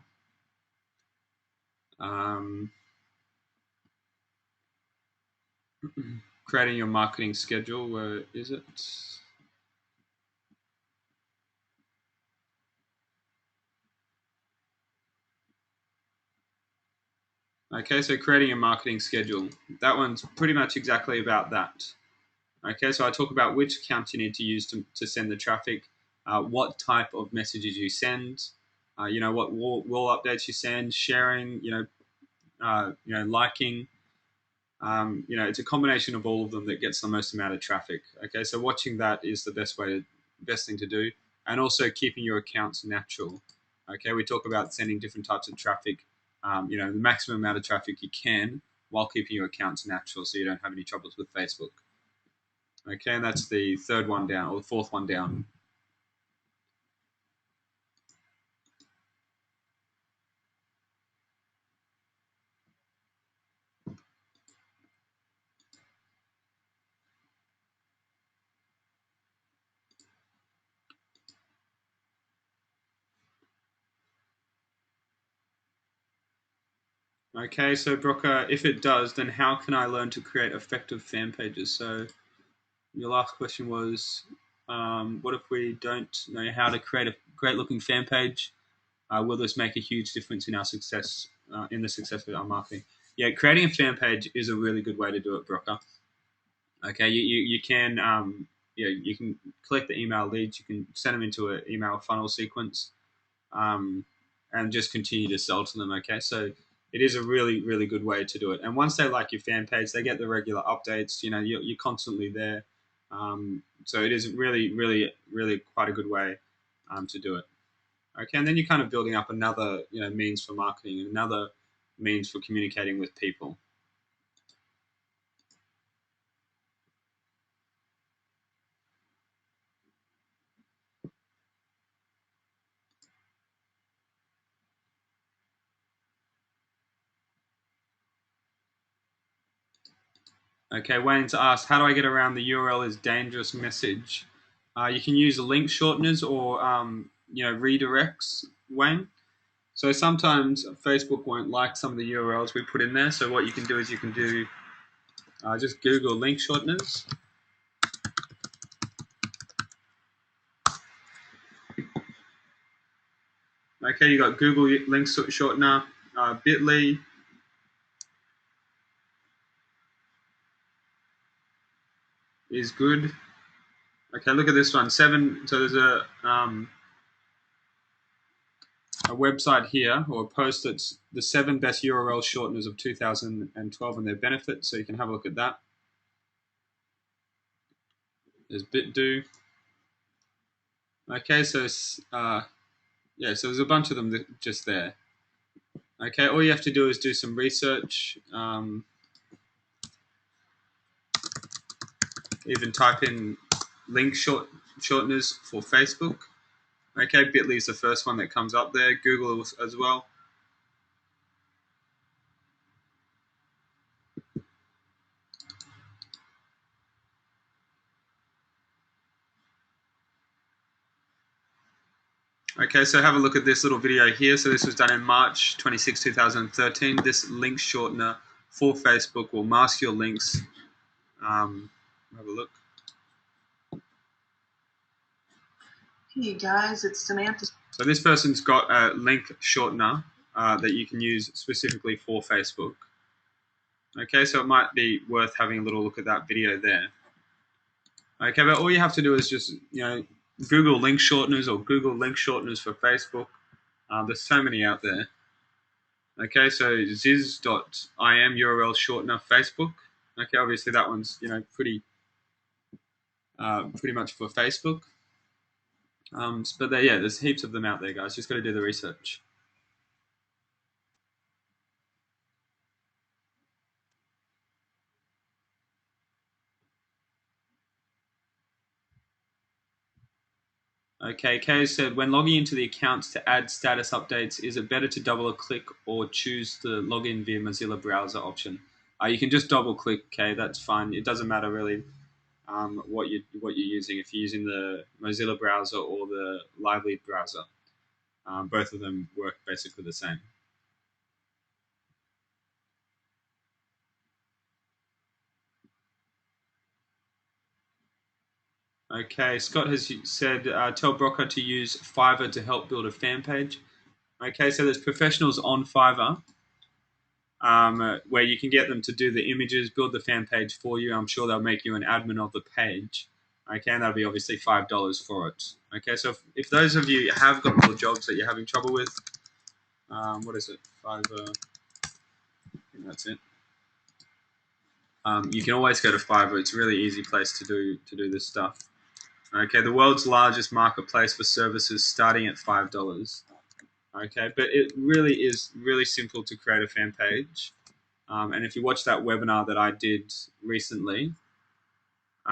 Um, Creating your marketing schedule. Where is it? Okay, so creating a marketing schedule. That one's pretty much exactly about that. Okay, so I talk about which accounts you need to use to send the traffic, what type of messages you send, what wall updates you send, sharing, liking. It's a combination of all of them that gets the most amount of traffic. Okay, so watching that is the best thing to do, and also keeping your accounts natural. Okay, we talk about sending different types of traffic. The maximum amount of traffic you can while keeping your accounts natural, so you don't have any troubles with Facebook. Okay, and that's the third one down, or the fourth one down. Okay, so Broca, if it does, then how can I learn to create effective fan pages? So your last question was, what if we don't know how to create a great looking fan page? Will this make a huge difference in our success, in the success of our marketing? Yeah, creating a fan page is a really good way to do it, Broca. Okay, you can you can collect the email leads, you can send them into an email funnel sequence, um, and just continue to sell to them. Okay, so it is a really really good way to do it. And once they like your fan page, they get the regular updates. You're constantly there. So it is really really really quite a good way to do it. Okay, and then you're kind of building up another means for marketing and another means for communicating with people. Okay, Wayne's asked, how do I get around the URL is dangerous message? You can use link shorteners or redirects, Wayne. So sometimes Facebook won't like some of the URLs we put in there. So what you can do is you can do just Google link shorteners. Okay, you got Google link shortener, Bitly. Is good. Okay, look at this one. So there's a website here or a post that's the 7 best URL shorteners of 2012 and their benefits. So you can have a look at that. There's BitDo. Okay, so yeah, so there's a bunch of them just there. Okay, all you have to do is do some research. Even type in link shorteners for Facebook. Okay, Bitly is the first one that comes up there. Google as well. Okay, so have a look at this little video here. So this was done in March 26, 2013. This link shortener for Facebook will mask your links. Have a look. Hey guys, it's Samantha. So this person's got a link shortener that you can use specifically for Facebook. Okay, so it might be worth having a little look at that video there. Okay, but all you have to do is just Google link shorteners or Google link shorteners for Facebook. There's so many out there. Okay, so ziz.im URL shortener Facebook. Okay, obviously that one's pretty much for Facebook. But there's heaps of them out there, guys. Just got to do the research. Okay, Kay said, when logging into the accounts to add status updates, is it better to double click or choose the login via Mozilla browser option? You can just double click, Kay. That's fine. It doesn't matter really what you're using. If you're using the Mozilla browser or the Lively browser, both of them work basically the same. Okay, Scott has said, tell Brocker to use Fiverr to help build a fan page. Okay, so there's professionals on Fiverr where you can get them to do the images, build the fan page for you. I'm sure they'll make you an admin of the page. Okay, and that'll be obviously $5 for it. Okay, so if those of you have got little jobs that you're having trouble with, what is it? Fiverr. I think that's it. You can always go to Fiverr. It's a really easy place to do this stuff. Okay, the world's largest marketplace for services starting at $5. Okay, but it really is really simple to create a fan page. And if you watch that webinar that I did recently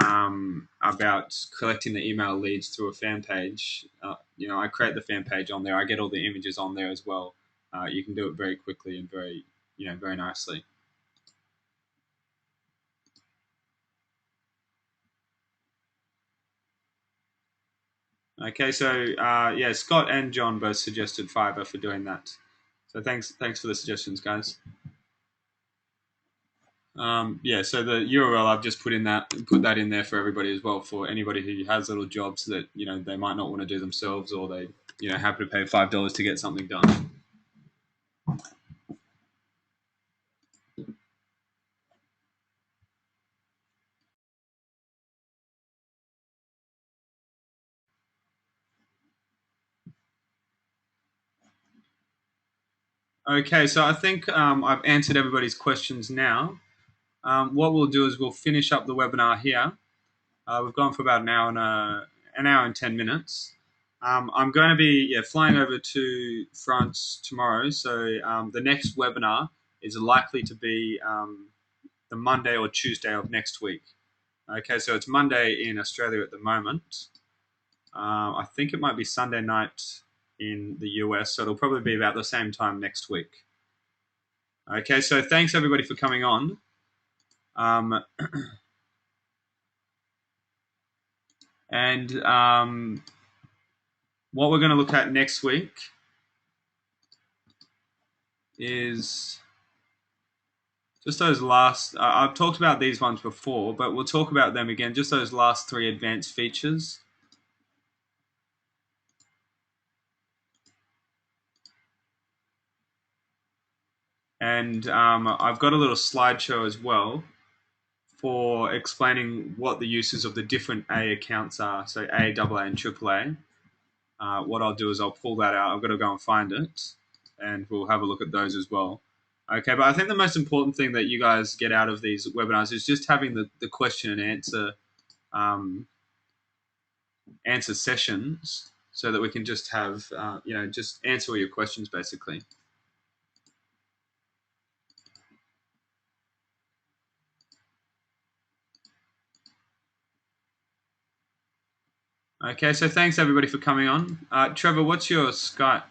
about collecting the email leads through a fan page, I create the fan page on there. I get all the images on there as well. You can do it very quickly and very nicely. Okay, so Scott and John both suggested Fiverr for doing that. So thanks for the suggestions, guys. So the URL I've just put that in there for everybody as well, for anybody who has little jobs that they might not want to do themselves, or they happy to pay $5 to get something done. Okay, so I think I've answered everybody's questions now. What we'll do is we'll finish up the webinar here. We've gone for about an hour and 10 minutes. I'm going to be flying over to France tomorrow, so the next webinar is likely to be the Monday or Tuesday of next week. Okay, so it's Monday in Australia at the moment. I think it might be Sunday night in the US, so it'll probably be about the same time next week. Okay, so thanks everybody for coming on. What we're going to look at next week is just those last, I've talked about these ones before, but we'll talk about them again, just those last 3 advanced features. And I've got a little slideshow as well for explaining what the uses of the different A accounts are. So A, AA, and AAA. What I'll do is I'll pull that out. I've got to go and find it, and we'll have a look at those as well. Okay, but I think the most important thing that you guys get out of these webinars is just having the question and answer sessions, so that we can just have just answer all your questions basically. Okay, so thanks everybody for coming on. Trevor, what's your Skype?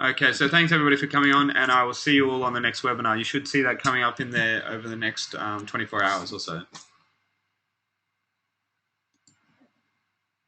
Okay, so thanks everybody for coming on, and I will see you all on the next webinar. You should see that coming up in there over the next 24 hours or so.